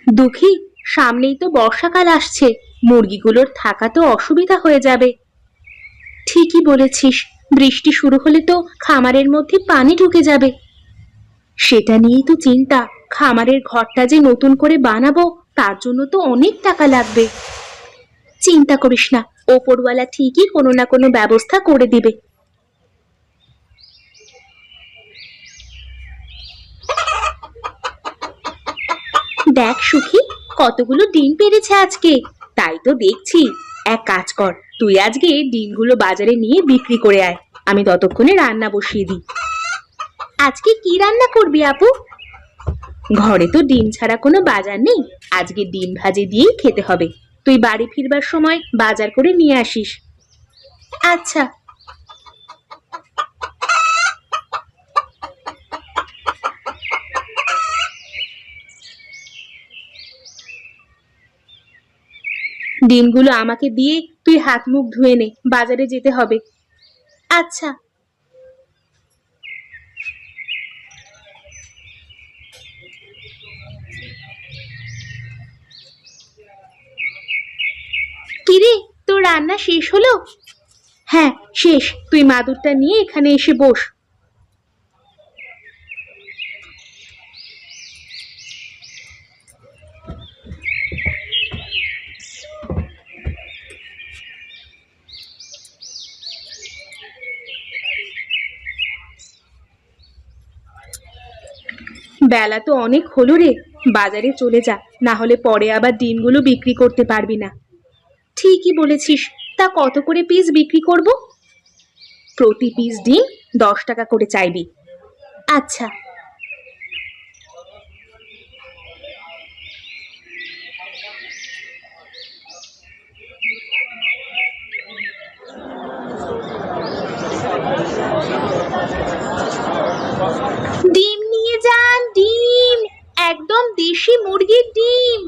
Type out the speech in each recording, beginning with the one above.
দুঃখী, সামনেই তো বর্ষাকাল আসছে, মুরগিগুলোর থাকা তো অসুবিধা হয়ে যাবে। ঠিকই বলেছিস, বৃষ্টি শুরু হলে তো খামারের মধ্যে পানি ঢুকে যাবে। সেটা নিয়েই তো চিন্তা, খামারের ঘরটা যে নতুন করে বানাবো তার জন্য তো অনেক টাকা লাগবে। চিন্তা করিস না, ওপরওয়ালা ঠিকই কোনো না কোনো ব্যবস্থা করে দিবে। দেখ সুখী, কতগুলো ডিম পেড়েছে আজকে। তাই তো দেখছি। এক কাজ কর, তুই আজকে ডিমগুলো বাজারে নিয়ে বিক্রি করে আয়, আমি ততক্ষণে রান্না বসিয়ে দিই। আজকে কি রান্না করবি আপু? ঘরে তো ডিম ছাড়া কোনো বাজার নেই, আজকে ডিম ভাজি দিয়েই খেতে হবে। তুই বাড়ি ফিরবার সময় বাজার করে নিয়ে আসিস। আচ্ছা। ডিমগুলো আমাকে দিয়ে তুই হাত মুখ ধুয়ে নে, বাজারে যেতে হবে। আচ্ছা। কিরে, তোর রান্না শেষ হলো? হ্যাঁ, শেষ। তুই মাদুরটা নিয়ে এখানে এসে বস। বেলা তো অনেক হলো রে, বাজারে চলে যা, না হলে পরে আবার ডিমগুলো বিক্রি করতে পারবি না। ঠিকই বলেছিস। তা কত করে পিস বিক্রি করব? প্রতি পিস ডিম 10 টাকা করে চাইবি। আচ্ছা। ডিম নিয়ে যান, ডিম, একদম দেশি মুরগির ডিম।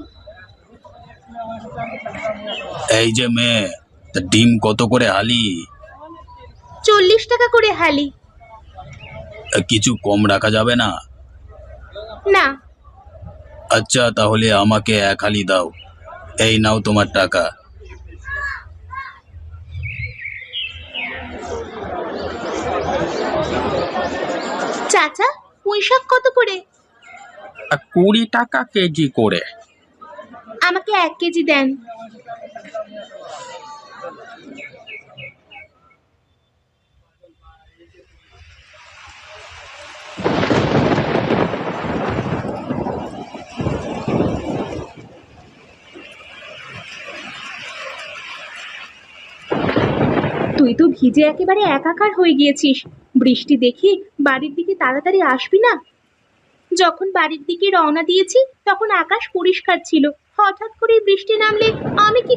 এই যে মেয়ে, তা ডিম কত করে হালি? 40 টাকা করে হালি। কিছু কম রাখা যাবে না? না। আচ্ছা, তাহলে আমাকে 1 হালি দাও। এই নাও তোমার টাকা। চাচা, পুঁই শাক কত করে? 20 টাকা কেজি করে। আমাকে 1 কেজি দেন। তুই তো ভিজে একেবারে একাকার হয়ে গিয়েছিস। বৃষ্টি দেখে বাড়ির দিকে তাড়াতাড়ি আসবি না? যখন বাড়ির দিকে রওনা দিয়েছি তখন আকাশ পরিষ্কার ছিল, হঠাৎ করে বৃষ্টি নামলে আমি কি